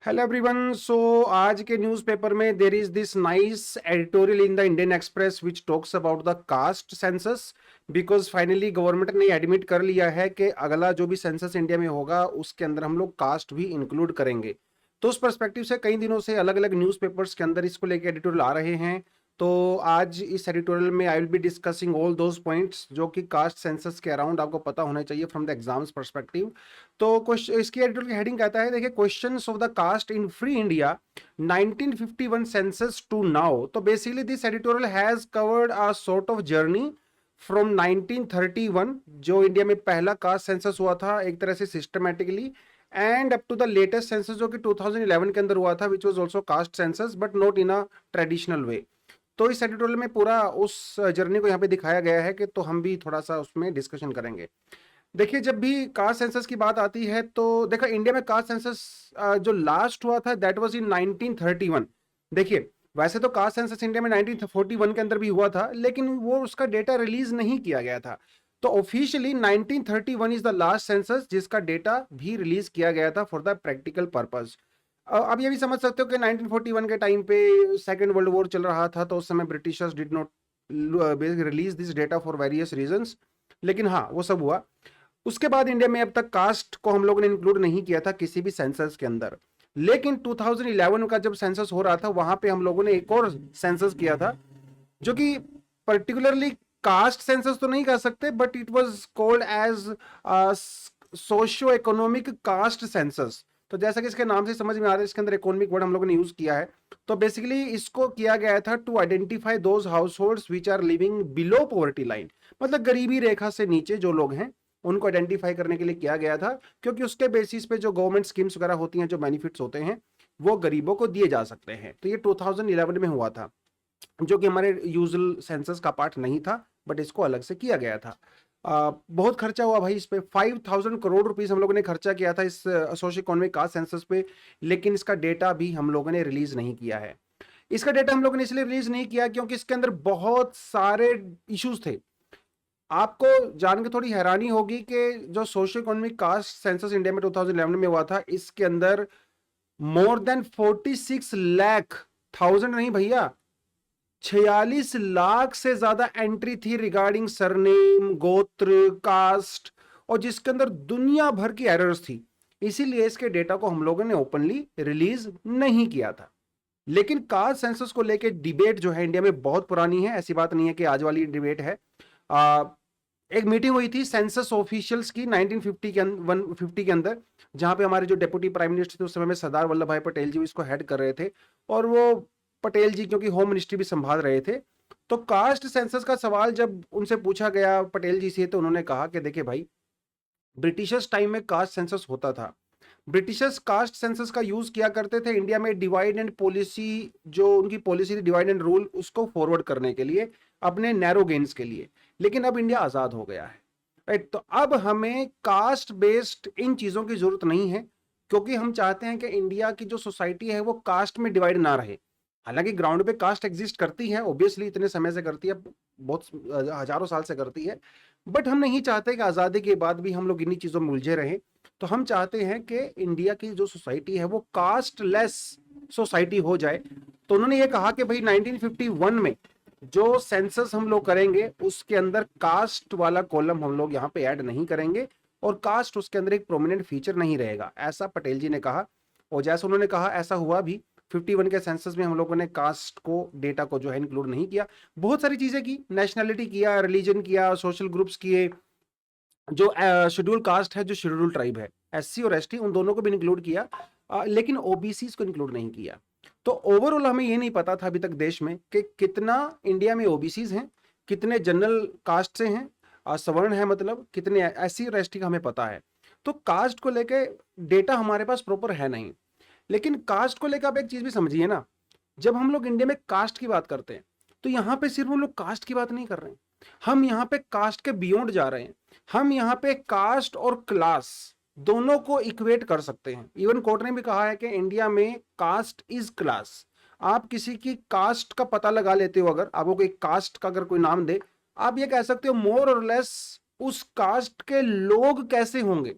Hello everyone. सो आज के newspaper में there is this nice editorial in the Indian express which talks about the caste census, because finally government ने admit कर लिया है कि अगला जो भी सेंसस इंडिया में होगा उसके अंदर हम लोग कास्ट भी इंक्लूड करेंगे। तो उस पर्सपेक्टिव से कई दिनों से अलग अलग न्यूज़पेपर्स के अंदर इसको लेकर एडिटोरियल आ रहे हैं। तो आज इस एडिटोरियल में I will be discussing all those points जो कि कास्ट सेंसस के अराउंड आपको पता होना चाहिए फ्रॉम द एग्जाम्स पर्सपेक्टिव। तो क्वेश्चन इसकी एडिटोरियल की हेडिंग कहता है, देखिए, questions of the caste in free India 1951 census to now. तो basically this editorial has covered a sort of journey from 1931, जो इंडिया में पहला कास्ट सेंसस हुआ था एक तरह से systematically, and up to the latest census जो कि 2011 के अंदर हुआ था, which was also caste census but not in a traditional way. तो इस एडिटोरियल में पूरा उस जर्नी को यहाँ पे दिखाया गया है कि तो हम भी थोड़ा सा उसमें डिस्कशन करेंगे। देखिए, जब भी कास्ट सेंसस की बात आती है तो देखो, इंडिया में कास्ट सेंसस जो लास्ट हुआ था दैट वाज इन 1931। देखिए, वैसे तो कास्ट सेंसस इंडिया में 1941 के अंदर भी हुआ था, लेकिन वो उसका डेटा रिलीज नहीं किया गया था। तो officially 1931 is the last census जिसका डेटा भी रिलीज किया गया था फॉर द प्रैक्टिकल पर्पज। अब ये भी समझ सकते हो कि 1941 के टाइम पे सेकेंड वर्ल्ड वॉर चल रहा था, तो उस समय Britishers did not release this data for various reasons. लेकिन हाँ, वो सब हुआ। उसके बाद इंडिया में अब तक कास्ट को हम लोगों ने इंक्लूड नहीं किया था किसी भी सेंसस के अंदर। लेकिन 2011 का जब सेंसस हो रहा था वहां पे हम लोगों ने एक और सेंसस किया था जो कि पर्टिकुलरली कास्ट सेंसस तो नहीं कह सकते, but it was called as socio economic caste census. तो जैसा कि इसके नाम से समझ में आ रहा है, इसके अंदर इकोनॉमिक वर्ड हम लोगों ने यूज किया है। तो बेसिकली इसको किया गया था to identify those households which are living below poverty line, मतलब गरीबी रेखा से नीचे जो लोग हैं उनको आइडेंटिफाई करने के लिए किया गया था, क्योंकि उसके बेसिस पे जो गवर्नमेंट स्कीम्स वगैरह होती हैं, जो बेनिफिट्स होते हैं, वो गरीबों को दिए जा सकते हैं। तो ये 2011 में हुआ था, जो कि हमारे यूजुअल सेंसस का पार्ट नहीं था, बट इसको अलग से किया गया था। बहुत खर्चा हुआ भाई इस पे, 5000 करोड़ रुपीस हम लोगों ने खर्चा किया था इस सोशियो इकोनॉमिक कास्ट सेंसस पे। लेकिन इसका डेटा भी हम लोगों ने रिलीज नहीं किया है। इसका डेटा हम लोगों ने इसलिए रिलीज नहीं किया क्योंकि इसके अंदर बहुत सारे इश्यूज थे। आपको जान के थोड़ी हैरानी होगी कि जो socio economic caste census India में 2011 में हुआ था, इसके अंदर मोर देन 46 लाख, थाउजेंड नहीं भैया, 46 लाख से ज्यादा एंट्री थी रिगार्डिंग सरनेम, गोत्र, कास्ट, और जिसके अंदर दुनिया भर की एरर्स थी। इसीलिए इसके डेटा को हम लोगों ने ओपनली रिलीज नहीं किया था। लेकिन कास्ट सेंसस को लेके डिबेट जो है इंडिया में बहुत पुरानी है, ऐसी बात नहीं है कि आज वाली डिबेट है। एक मीटिंग हुई थी सेंसस ऑफिशियल्स की 1950 के 150 के अंदर, जहां पे हमारे जो डेप्यूटी प्राइम मिनिस्टर थे उस समय में सरदार वल्लभ भाई पटेल जी इसको हेड कर रहे थे, और वो पटेल जी क्योंकि होम मिनिस्ट्री भी संभाल रहे थे। तो कास्ट सेंसस का सवाल जब उनसे पूछा गया पटेल जी से, तो उन्होंने कहा कि देखिए भाई, ब्रिटिशर्स टाइम में कास्ट सेंसस होता था। ब्रिटिशर्स कास्ट सेंसस का यूज किया करते थे इंडिया में डिवाइड एंड पॉलिसी, जो उनकी पॉलिसी थी डिवाइड एंड रूल, उसको फॉरवर्ड करने के लिए, अपने नैरो गेन्स के लिए। लेकिन अब इंडिया आजाद हो गया है, राइट? तो अब हमें कास्ट बेस्ड इन चीजों की जरूरत नहीं है, क्योंकि हम चाहते हैं कि इंडिया की जो सोसाइटी है वो कास्ट में डिवाइड ना रहे। हालांकि ग्राउंड पे कास्ट एग्जिस्ट करती है, ऑब्वियसली इतने समय से करती है, बहुत हजारों साल से करती है, बट हम नहीं चाहते कि आजादी के बाद भी हम लोग इन्हीं चीजों में उलझे रहें। तो हम चाहते हैं कि इंडिया की जो सोसाइटी है वो कास्टलेस सोसाइटी हो जाए। तो उन्होंने ये कहा कि भाई 1951 में जो सेंसस हम लोग करेंगे उसके अंदर कास्ट वाला कॉलम हम लोग यहाँ पे ऐड नहीं करेंगे, और कास्ट उसके अंदर एक प्रोमिनेंट फीचर नहीं रहेगा, ऐसा पटेल जी ने कहा। और जैसा उन्होंने कहा ऐसा हुआ भी। 51 के सेंसस में हम लोगों ने कास्ट को, डेटा को जो है इंक्लूड नहीं किया। बहुत सारी चीजें की, नेशनैलिटी किया, रिलीजन किया, सोशल ग्रुप्स किए, जो शेड्यूल कास्ट है, जो शेड्यूल ट्राइब है, एससी और एसटी, उन दोनों को भी इंक्लूड किया, लेकिन ओबीसी को इंक्लूड नहीं किया। तो ओवरऑल हमें ये नहीं पता था अभी तक देश में कि कितना इंडिया में ओबीसीज हैं, कितने जनरल कास्ट से हैं, सवर्ण है, मतलब कितने एससी और एसटी का हमें पता है। तो कास्ट को लेके डेटा हमारे पास प्रॉपर है नहीं। लेकिन कास्ट को लेकर आप एक चीज भी समझिए ना, जब हम लोग इंडिया में कास्ट की बात करते हैं तो यहाँ पे सिर्फ हम लोग कास्ट की बात नहीं कर रहे हैं, हम यहाँ पे कास्ट के बियॉन्ड जा रहे हैं। हम यहाँ पे कास्ट और क्लास दोनों को इक्वेट कर सकते हैं। इवन कोर्ट ने भी कहा है कि इंडिया में कास्ट इज क्लास। आप किसी की कास्ट का पता लगा लेते हो, अगर आपको कोई कास्ट का अगर कोई नाम दे, आप ये कह सकते हो मोर और लेस उस कास्ट के लोग कैसे होंगे,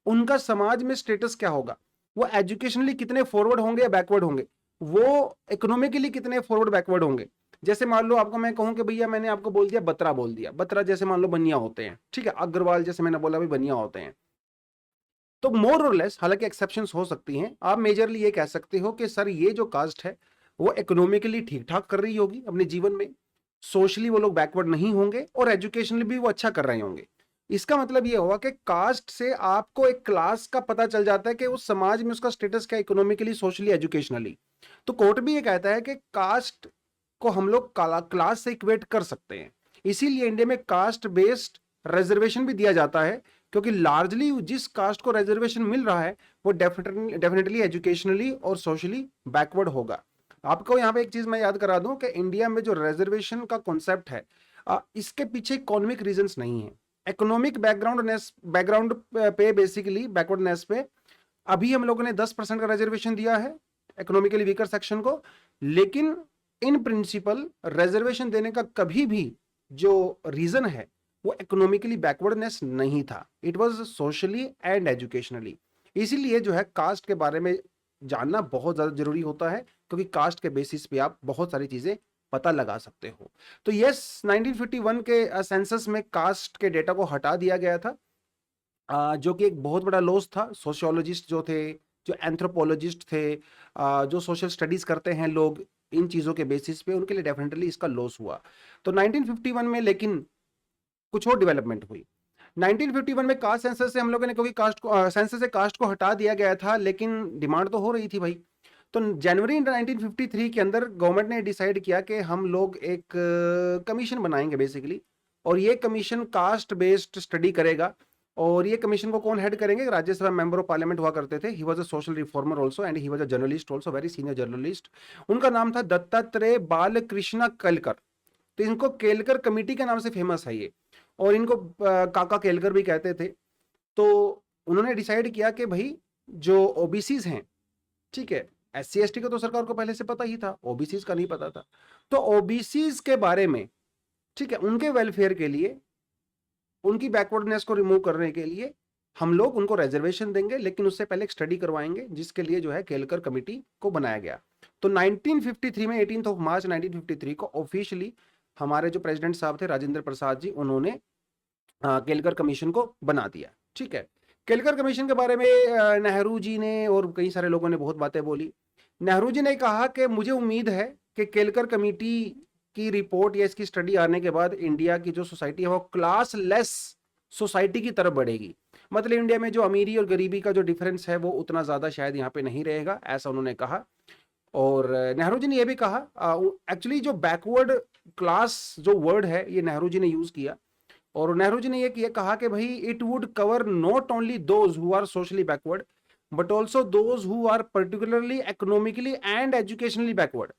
उनका समाज में स्टेटस क्या होगा। वो एजुकेशनली कितने फॉरवर्ड होंगे या बैकवर्ड होंगे, वो इकोनॉमिकली कितने फॉरवर्ड बैकवर्ड होंगे। जैसे मान लो आपको मैं कहूं कि भैया मैंने आपको बोल दिया बत्रा, बोल दिया बत्रा, जैसे मान लो बनिया होते हैं, ठीक है, अग्रवाल जैसे मैंने बोला भी बनिया होते हैं, तो मोर और लेस, हालांकि एक्सेप्शंस हो सकती हैं, आप मेजरली ये कह सकते हो कि सर ये जो कास्ट है वो इकोनॉमिकली ठीक ठाक कर रही होगी अपने जीवन में, सोशली वो लोग बैकवर्ड नहीं होंगे, और एजुकेशनली भी वो अच्छा कर रहे होंगे। इसका मतलब ये हुआ कि कास्ट से आपको एक क्लास का पता चल जाता है कि उस समाज में उसका स्टेटस क्या, इकोनॉमिकली, सोशली, एजुकेशनली। तो कोर्ट भी ये कहता है कि कास्ट को हम लोग क्लास से इक्वेट कर सकते हैं, इसीलिए इंडिया में कास्ट बेस्ड रिजर्वेशन भी दिया जाता है, क्योंकि लार्जली जिस कास्ट को रिजर्वेशन मिल रहा है वो डेफिनेटली एजुकेशनली और सोशली बैकवर्ड होगा। आपको यहाँ पे एक चीज मैं याद करा दूं कि इंडिया में जो रिजर्वेशन का कॉन्सेप्ट है, इसके पीछे इकोनॉमिक रीजंस नहीं है, इकोनॉमिक बैकग्राउंड पे, बेसिकली बैकवर्डनेस पे अभी हम लोगों ने 10% का रिजर्वेशन दिया है इकोनॉमिकली वीकर सेक्शन को, लेकिन इन प्रिंसिपल रिजर्वेशन देने का कभी भी जो रीजन है वो इकोनॉमिकली बैकवर्डनेस नहीं था, it was socially and educationally. इसीलिए जो है कास्ट के बारे में जानना बहुत ज्यादा जरूरी होता है, क्योंकि कास्ट के बेसिस पे आप बहुत सारी चीजें पता लगा सकते हो। तो यस, 1951 के सेंसस में कास्ट के डेटा को हटा दिया गया था, जो कि एक बहुत बड़ा लॉस था। सोशियोलॉजिस्ट जो थे, जो एंथ्रोपोलॉजिस्ट थे, जो सोशल स्टडीज करते हैं लोग इन चीजों के बेसिस पे, उनके लिए डेफिनेटली इसका लॉस हुआ। तो 1951 में लेकिन कुछ और डेवलपमेंट हुई। 1951 में कास्ट सेंसस से हम लोगों ने, क्योंकि कास्ट को सेंसस से कास्ट को हटा दिया गया था, लेकिन डिमांड तो हो रही थी भाई। तो जनवरी 1953 के अंदर गवर्नमेंट ने डिसाइड किया कि हम लोग एक कमीशन बनाएंगे बेसिकली, और ये कमीशन कास्ट बेस्ड स्टडी करेगा। और ये कमीशन को कौन हेड करेंगे, राज्यसभा मेंबर ऑफ पार्लियामेंट हुआ करते थे, he was a social reformer also and he was a journalist also, very senior journalist. उनका नाम था दत्तात्रेय बालकृष्ण केलकर। तो इनको केलकर कमेटी के नाम से फेमस है ये, और इनको काका केलकर भी कहते थे। तो उन्होंने डिसाइड किया कि भाई जो ओबीसीज हैं, ठीक है, एससी एसटी का तो सरकार को पहले से पता ही था, ओबीसीज का नहीं पता था। तो ओबीसीज के बारे में, ठीक है, उनके वेलफेयर के लिए, उनकी बैकवर्डनेस को रिमूव करने के लिए हम लोग उनको रिजर्वेशन देंगे, लेकिन उससे पहले एक स्टडी करवाएंगे, जिसके लिए जो है केलकर कमेटी को बनाया गया। तो 1953 में 18 ऑफ मार्च 1953 को ऑफिशियली हमारे जो प्रेसिडेंट साहब थे राजेंद्र प्रसाद जी, उन्होंने केलकर कमीशन को बना दिया। ठीक है, केलकर कमीशन के बारे में नेहरू जी ने और कई सारे लोगों ने बहुत बातें बोली। नेहरू जी ने कहा कि मुझे उम्मीद है कि केलकर कमेटी की रिपोर्ट या इसकी स्टडी आने के बाद इंडिया की जो सोसाइटी है वो क्लास लेस सोसाइटी की तरफ बढ़ेगी। मतलब इंडिया में जो अमीरी और गरीबी का जो डिफरेंस है वो उतना ज्यादा शायद यहाँ पे नहीं रहेगा, ऐसा उन्होंने कहा। और नेहरू जी ने यह भी कहा, एक्चुअली जो बैकवर्ड क्लास जो वर्ड है ये नेहरू जी ने यूज किया, और नेहरू जी ने ये कहा कि भाई it would cover not only those who are socially backward but also those who are particularly economically and educationally backward.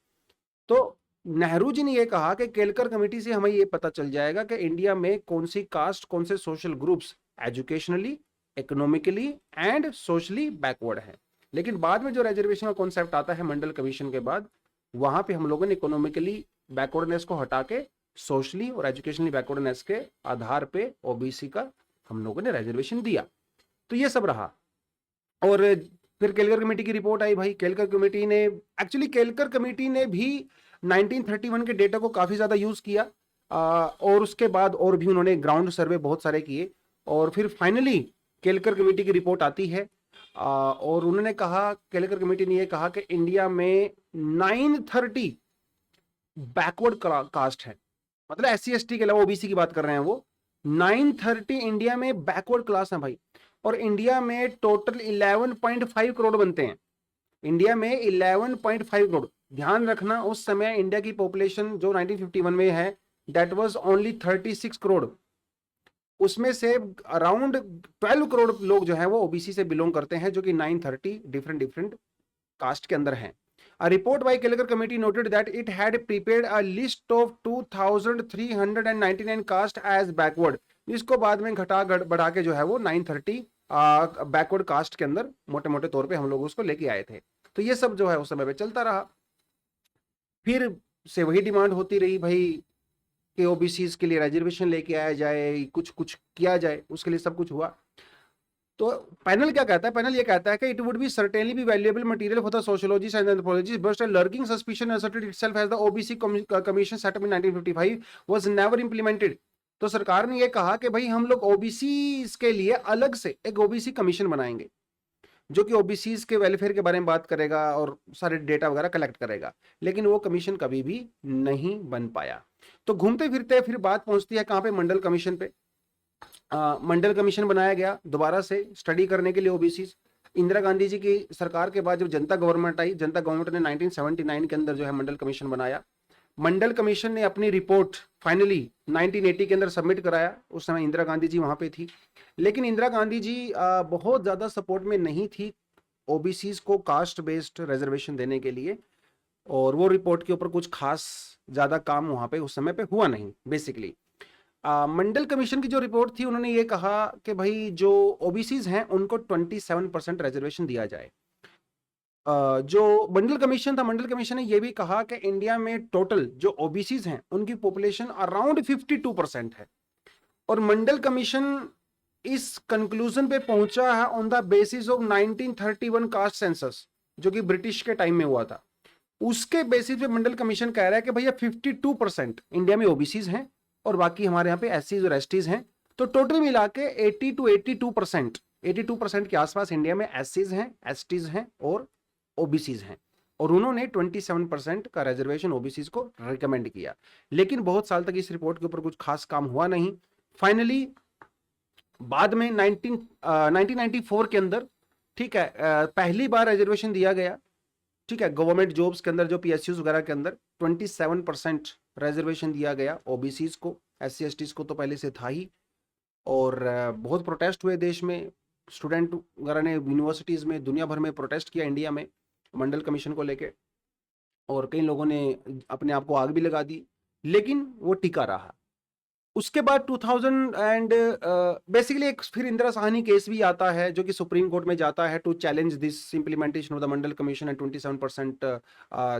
तो नेहरू जी ने यह कहा कि केलकर कमेटी से हमें यह पता चल जाएगा कि इंडिया में कौन सी कास्ट, कौन से social groups educationally, economically and socially backward है। लेकिन बाद में जो रिजर्वेशन का कॉन्सेप्ट आता है मंडल कमीशन के बाद, वहां पे हम लोगों ने इकोनॉमिकली बैकवर्डनेस को हटा के सोशली और एजुकेशनली बैकवर्डनेस के आधार पे ओबीसी का हम लोगों ने रिजर्वेशन दिया। तो ये सब रहा। और फिर केलकर कमेटी की रिपोर्ट आई भाई। केलकर कमेटी ने, एक्चुअली केलकर कमेटी ने भी 1931 के डेटा को काफी ज्यादा यूज किया, और उसके बाद और भी उन्होंने ग्राउंड सर्वे बहुत सारे किए, और फिर फाइनली केलकर कमेटी की रिपोर्ट आती है। और उन्होंने कहा, केलकर कमेटी ने यह कहा कि इंडिया में 930 बैकवर्ड कास्ट है, मतलब एस सी एस टी के अलावा ओबीसी की बात कर रहे हैं वो। 930 इंडिया में बैकवर्ड क्लास है भाई, और इंडिया में टोटल 11.5 करोड़ बनते हैं। इंडिया में 11.5 करोड़, ध्यान रखना उस समय इंडिया की पॉपुलेशन जो 1951 में है दैट वाज ओनली 36 करोड़। उसमें से अराउंड 12 करोड़ लोग जो है वो ओबीसी से बिलोंग करते हैं, जो कि 930 डिफरेंट डिफरेंट कास्ट के अंदर हैं। A report by Kelkar committee noted that it had prepared a list of 2399 caste as backward, जिसको बाद में घटा बढ़ा के जो है वो 930 बैकवर्ड कास्ट के अंदर मोटे मोटे तौर पे हम लोग उसको लेके आए थे। तो ये सब जो है उस समय पे चलता रहा। फिर से वही डिमांड होती रही भाई कि ओबीसी के लिए रिजर्वेशन लेके आया जाए, कुछ कुछ किया जाए, उसके लिए सब कुछ हुआ। तो पैनल क्या कहता है, पैनल ये कहता है कि it would be certainly be valuable material for the sociologist and anthropologist but a lurking suspicion asserted itself as the OBC commission set up इन 1955 वाज नेवर इंप्लीमेंटेड। तो सरकार ने ये कहा कि भाई हम लोग ओबीसी के लिए अलग से एक ओबीसी कमीशन बनाएंगे जो कि ओबीसीज के वेलफेयर के बारे में बात करेगा और सारे डेटा वगैरह कलेक्ट करेगा, लेकिन वो कमीशन कभी भी नहीं बन पाया। तो घूमते फिरते फिर बात पहुंचती है कहां पे, मंडल कमीशन पे। मंडल कमीशन बनाया गया दोबारा से स्टडी करने के लिए ओबीसी। इंदिरा गांधी जी की सरकार के बाद जब जनता गवर्नमेंट आई, जनता गवर्नमेंट ने 1979 के अंदर जो है मंडल कमीशन बनाया। मंडल कमीशन ने अपनी रिपोर्ट फाइनली 1980 के अंदर सबमिट कराया। उस समय इंदिरा गांधी जी वहां पे थी, लेकिन इंदिरा गांधी जी बहुत ज्यादा सपोर्ट में नहीं थी ओबीसीज को कास्ट बेस्ड रिजर्वेशन देने के लिए, और वो रिपोर्ट के ऊपर कुछ खास ज्यादा काम वहां पे उस समय पे हुआ नहीं। बेसिकली मंडल कमीशन की जो रिपोर्ट थी, उन्होंने ये कहा कि भाई जो ओबीसीज हैं उनको 27% रिजर्वेशन दिया जाए। जो मंडल कमीशन था, मंडल कमीशन ने यह भी कहा कि इंडिया में टोटल जो ओबीसीज हैं उनकी पॉपुलेशन अराउंड 52% है, और मंडल कमीशन इस कंक्लूजन पे पहुंचा है on the basis of 1931 caste census जो कि ब्रिटिश के टाइम में हुआ था। उसके बेसिस पे मंडल कमीशन कह रहा है कि भैया 52% इंडिया में ओबीसीज हैं और बाकी हमारे यहाँ पे एससीज और एसटीज हैं। तो टोटल मिला के 82% के आसपास इंडिया में एससीज हैं, एसटीज हैं और ओबीसीज हैं, और उन्होंने 27% का रिजर्वेशन ओबीसीज को रिकमेंड किया। लेकिन बहुत साल तक इस रिपोर्ट के ऊपर कुछ खास काम हुआ नहीं। फाइनली बाद में 1994 के अंदर, ठीक है, पहली बार रिजर्वेशन दिया गया, ठीक है, गवर्नमेंट जॉब्स के अंदर जो पीएसयूज वगैरह के अंदर 27% रिजर्वेशन दिया गया ओबीसीज को। एससी एसटीज को तो पहले से था ही, और बहुत प्रोटेस्ट हुए देश में, स्टूडेंट वगैरह ने यूनिवर्सिटीज में दुनिया भर में प्रोटेस्ट किया इंडिया में मंडल कमीशन को लेके, और कई लोगों ने अपने आप को आग भी लगा दी, लेकिन वो टिका रहा। उसके बाद 2000 एंड बेसिकली एक फिर इंदिरा साहनी केस भी आता है जो कि सुप्रीम कोर्ट में जाता है to challenge this implementation of the Mandal commission and 27%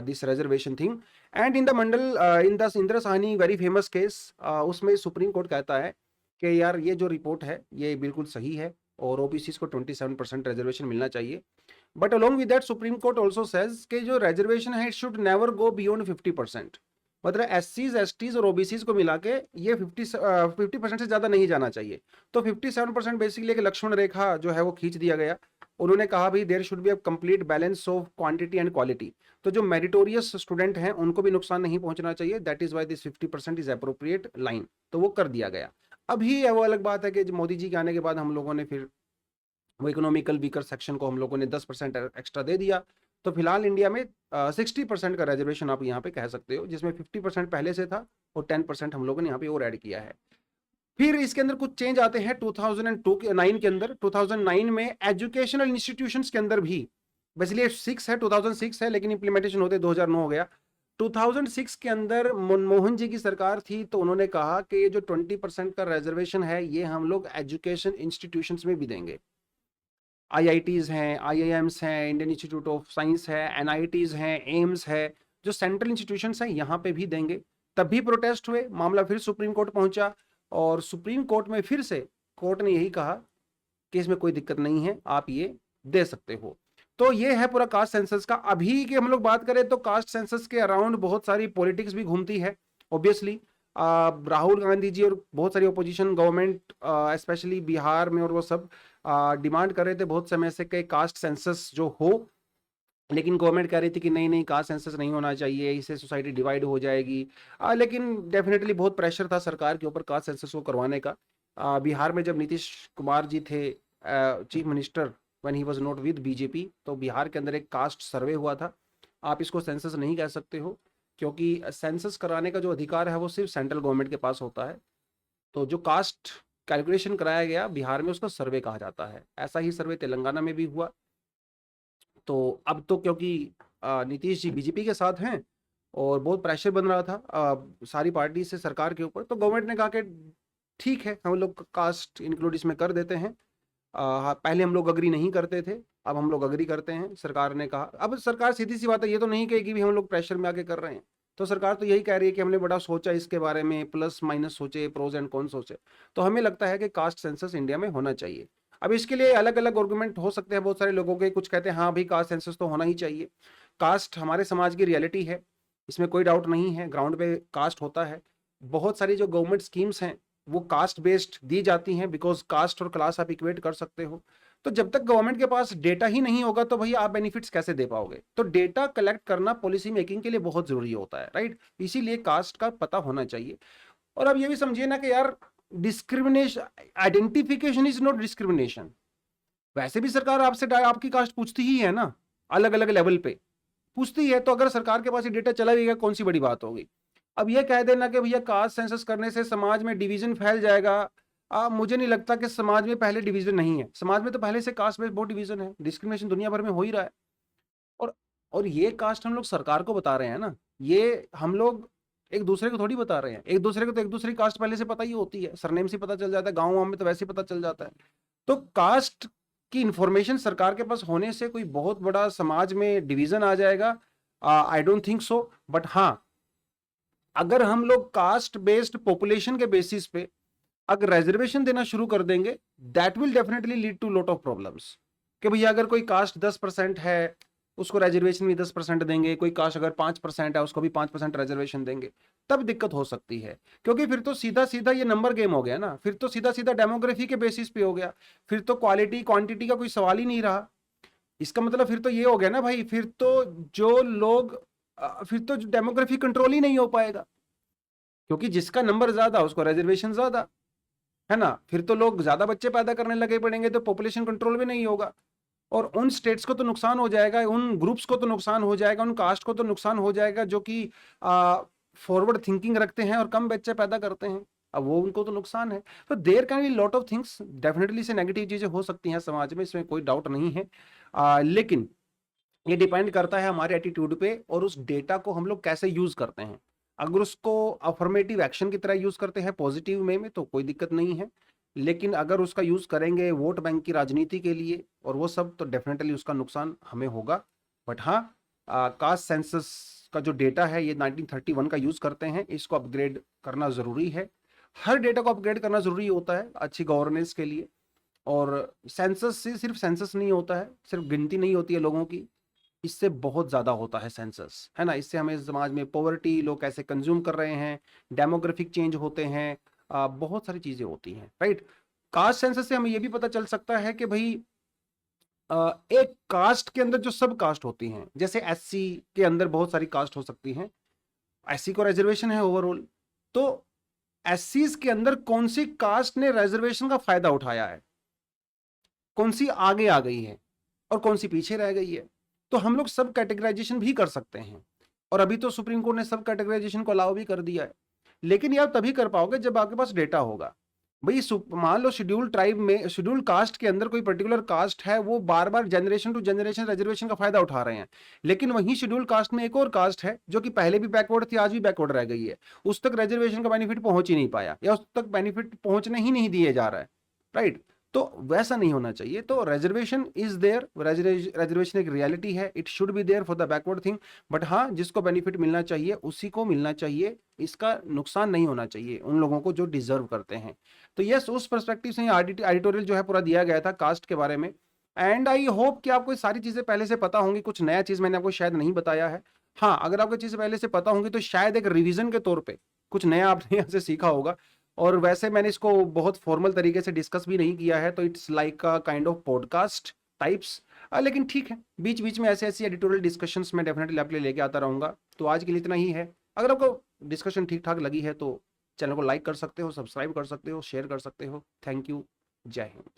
this reservation thing. And in the Mandal in the Indira Sahni very famous case, उसमें सुप्रीम कोर्ट कहता है कि यार ये जो रिपोर्ट है ये बिल्कुल सही है और ओबीसी को 27% रिजर्वेशन मिलना चाहिए। But along with that supreme court also says कि जो रिजर्वेशन है it should never go beyond 50%। मतलब एससीज एसटीज और ओबीसीज को मिला के ये 50% से ज्यादा नहीं जाना चाहिए। तो 57% बेसिकली एक लक्ष्मण रेखा जो है वो खींच दिया गया। उन्होंने कहा भाई there should be a complete balance of quantity and quality. तो जो मेरिटोरियस स्टूडेंट हैं उनको भी नुकसान नहीं पहुंचना चाहिए, that is why this 50% is appropriate line. तो वो कर दिया गया। अभी वो अलग बात है कि मोदी जी के आने के बाद हम लोगों ने फिर वो इकोनॉमिकल वीकर सेक्शन को हम लोगों ने 10% एक्स्ट्रा दे दिया। तो फिलहाल इंडिया में 60% का रिजर्वेशन आप यहाँ पे कह सकते हो, जिसमें 50% पहले से था और 10% हम लोगों ने यहाँ पे और ऐड किया है। फिर इसके अंदर कुछ चेंज आते हैं 2009 के अंदर। 2009 में एजुकेशनल इंस्टीट्यूशंस के अंदर भी, बेसिकली 6 है, 2006 है, लेकिन इंप्लीमेंटेशन होते 2009 हो गया। 2006 के अंदर मनमोहन जी की सरकार थी, तो उन्होंने कहा कि ये जो 20% का रिजर्वेशन है ये हम लोग एजुकेशन इंस्टीट्यूशंस में भी देंगे। आईआईटीज हैं, आईआईएम्स हैं, इंडियन इंस्टीट्यूट ऑफ साइंस है, एनआईटीज हैं, एम्स है, जो सेंट्रल इंस्टीट्यूशंस हैं यहाँ पे भी देंगे। तब भी प्रोटेस्ट हुए, मामला फिर सुप्रीम कोर्ट पहुंचा, और सुप्रीम कोर्ट में फिर से कोर्ट ने यही कहा कि इसमें कोई दिक्कत नहीं है, आप ये दे सकते हो। तो ये है पूरा कास्ट सेंसस का। अभी की हम लोग बात करें तो कास्ट सेंसस के अराउंड बहुत सारी पॉलिटिक्स भी घूमती है ऑब्वियसली। राहुल गांधी जी और बहुत सारी ओपोजिशन गवर्नमेंट स्पेशली बिहार में और वो सब डिमांड कर रहे थे बहुत समय से कि कास्ट सेंसस जो हो, लेकिन गवर्नमेंट कह रही थी कि नहीं नहीं कास्ट सेंसस नहीं होना चाहिए, इससे सोसाइटी डिवाइड हो जाएगी। लेकिन डेफिनेटली बहुत प्रेशर था सरकार के ऊपर कास्ट सेंसस को करवाने का। बिहार में जब नीतीश कुमार जी थे chief minister when he was not with BJP, तो बिहार के अंदर एक कास्ट सर्वे हुआ था। आप इसको सेंसस नहीं कह सकते हो, क्योंकि सेंसस कराने का जो अधिकार है वो सिर्फ सेंट्रल गवर्नमेंट के पास होता है। तो जो कास्ट कैलकुलेशन कराया गया बिहार में उसको सर्वे कहा जाता है। ऐसा ही सर्वे तेलंगाना में भी हुआ। तो अब तो क्योंकि नीतीश जी बीजेपी के साथ हैं और बहुत प्रेशर बन रहा था सारी पार्टी से सरकार के ऊपर, तो गवर्नमेंट ने कहा कि ठीक है हम लोग कास्ट इंक्लूड इसमें कर देते हैं। पहले हम लोग अग्री नहीं करते थे, अब हम लोग अग्री करते हैं, सरकार ने कहा। अब सरकार सीधी सी बात है, ये तो नहीं कहेगी भी हम लोग प्रेशर में आके कर रहे हैं। तो सरकार तो यही कह रही है कि हमने बड़ा सोचा इसके बारे में, प्लस माइनस सोचे, प्रोज एंड कॉन सोचे, तो हमें लगता है कि कास्ट सेंसस इंडिया में होना चाहिए। अब इसके लिए अलग अलग आर्गुमेंट हो सकते हैं बहुत सारे लोगों के। कुछ कहते हैं हाँ भाई कास्ट सेंसस तो होना ही चाहिए, कास्ट हमारे समाज की रियलिटी है, इसमें कोई डाउट नहीं है, ग्राउंड पे कास्ट होता है। बहुत सारी जो गवर्नमेंट स्कीम्स हैं वो कास्ट बेस्ड दी जाती हैं, बिकॉज कास्ट और क्लास आप इक्वेट कर सकते हो। तो जब तक गवर्नमेंट के पास डेटा ही नहीं होगा तो भैया आप बेनिफिट्स कैसे दे पाओगे? तो डेटा कलेक्ट करना पॉलिसी मेकिंग के लिए बहुत जरूरी होता है, राइट? इसीलिए कास्ट का पता होना चाहिए। और अब ये भी समझिए ना कि यार discrimination, identification is not discrimination. वैसे भी सरकार आपसे आपकी कास्ट पूछती ही है ना, अलग अलग लेवल पे पूछती है। तो अगर सरकार के पास ये डेटा चला भी गया, कौन सी बड़ी बात होगी? अब ये कह देना कि भैया कास्ट सेंसस करने से समाज में डिवीजन फैल जाएगा, मुझे नहीं लगता कि समाज में पहले डिवीजन नहीं है। समाज में तो पहले से कास्ट में बहुत डिवीजन है, डिस्क्रिमिनेशन दुनिया भर में हो ही रहा है। और और ये कास्ट हम लोग सरकार को बता रहे हैं ना, ये हम लोग एक दूसरे को थोड़ी बता रहे हैं। एक दूसरे को तो एक दूसरे की कास्ट पहले से पता ही होती है, सरनेम से पता चल जाता है, गाँव में तो वैसे ही पता चल जाता है। तो कास्ट की इंफॉर्मेशन सरकार के पास होने से कोई बहुत बड़ा समाज में डिवीजन आ जाएगा, I don't think so. But हाँ, अगर हम लोग कास्ट बेस्ड पॉपुलेशन के बेसिस पे अगर रिजर्वेशन देना शुरू कर देंगे, that will definitely lead to lot of problems. कि भैया अगर कोई कास्ट 10% है उसको रिजर्वेशन भी 10% देंगे, कोई कास्ट अगर 5% है उसको भी 5% रिजर्वेशन देंगे, तब दिक्कत हो सकती है। क्योंकि फिर तो सीधा सीधा ये नंबर गेम हो गया ना, फिर तो सीधा सीधा डेमोग्राफी के बेसिस पे हो गया, फिर तो क्वालिटी क्वांटिटी का कोई सवाल ही नहीं रहा। इसका मतलब फिर तो ये हो गया ना भाई, फिर तो जो लोग फिर तो डेमोग्राफी कंट्रोल ही नहीं हो पाएगा, क्योंकि जिसका नंबर ज्यादा उसको रिजर्वेशन ज्यादा, है ना? फिर तो लोग ज्यादा बच्चे पैदा करने लगे पड़ेंगे तो पॉपुलेशन कंट्रोल भी नहीं होगा। और उन स्टेट्स को तो नुकसान हो जाएगा, उन ग्रुप्स को तो नुकसान हो जाएगा, उन कास्ट को तो नुकसान हो जाएगा जो कि फॉरवर्ड थिंकिंग रखते हैं और कम बच्चे पैदा करते हैं। अब वो उनको तो नुकसान है। तो there can be lot of things, definitely से नेगेटिव चीजें हो सकती हैं समाज में, इसमें कोई डाउट नहीं है। लेकिन ये डिपेंड करता है हमारे एटीट्यूड पे और उस डेटा को हम लोग कैसे यूज करते हैं। अगर उसको अफर्मेटिव एक्शन की तरह यूज करते हैं पॉजिटिव में तो कोई दिक्कत नहीं है, लेकिन अगर उसका यूज करेंगे वोट बैंक की राजनीति के लिए और वो सब, तो डेफिनेटली उसका नुकसान हमें होगा। बट हाँ, कास्ट सेंसस का जो डेटा है ये 1931 का यूज करते हैं, इसको अपग्रेड करना जरूरी है। हर डेटा को अपग्रेड करना जरूरी होता है अच्छी गवर्नेंस के लिए। और सेंसस से सिर्फ सेंसस नहीं होता है, सिर्फ गिनती नहीं होती है लोगों की, इससे बहुत ज्यादा होता है सेंसस, है ना? इससे हमें समाज में पॉवर्टी, लोग कैसे कंज्यूम कर रहे हैं, डेमोग्राफिक चेंज होते हैं, बहुत सारी चीजें होती हैं, राइट? कास्ट सेंसस से हमें यह भी पता चल सकता है कि भाई एक कास्ट के अंदर जो सब कास्ट होती हैं, जैसे एससी के अंदर बहुत सारी कास्ट हो सकती हैं, एससी को रिजर्वेशन है ओवरऑल, तो एससी के अंदर कौन सी कास्ट ने रिजर्वेशन का फायदा उठाया है, कौन सी आगे आ गई है और कौन सी पीछे रह गई है। तो हम लोग सब कैटेगराइजेशन भी कर सकते हैं, और अभी तो सुप्रीम कोर्ट ने सब कैटेगराइजेशन को अलाउ भी कर दिया है। लेकिन ये आप तभी कर पाओगे जब आपके पास डेटा होगा। भाई मान लो शेड्यूल ट्राइब में, शेड्यूल कास्ट के अंदर कोई पर्टिकुलर कास्ट है, वो बार बार जनरेशन टू जनरेशन रिजर्वेशन का फायदा उठा रहे हैं, लेकिन वहीं शेड्यूल कास्ट में एक और कास्ट है जो कि पहले भी बैकवर्ड थी, आज भी बैकवर्ड रह गई है, उस तक रिजर्वेशन का बेनिफिट पहुंच ही नहीं पाया, या उस तक बेनिफिट पहुंचने ही नहीं दिए जा रहा है, राइट? तो वैसा नहीं होना चाहिए। तो रिजर्वेशन इज देयर, रिजर्वेशन एक रियलिटी है, it should be there for the backward thing. But हाँ, जिसको बेनिफिट मिलना चाहिए उसी को मिलना चाहिए, इसका नुकसान नहीं होना चाहिए उन लोगों को जो डिजर्व करते हैं। तो यस, उस पर्सपेक्टिव से एडिटोरियल जो है पूरा दिया गया था कास्ट के बारे में। एंड आई होप कि आपको सारी चीजें पहले से पता होंगी, कुछ नया चीज मैंने आपको शायद नहीं बताया है। हाँ, अगर आपको चीजें पहले से पता होंगी तो शायद एक रिवीजन के तौर पे कुछ नया आपने यहाँ से सीखा होगा। और वैसे मैंने इसको बहुत फॉर्मल तरीके से डिस्कस भी नहीं किया है, तो it's like a kind of podcast types. लेकिन ठीक है, बीच बीच में ऐसे ऐसी एडिटोरियल डिस्कशंस मैं डेफिनेटली आपके लिए लेके आता रहूंगा। तो आज के लिए इतना ही है। अगर आपको डिस्कशन ठीक ठाक लगी है तो चैनल को लाइक कर सकते हो, सब्सक्राइब कर सकते हो, शेयर कर सकते हो। थैंक यू, जय हिंद।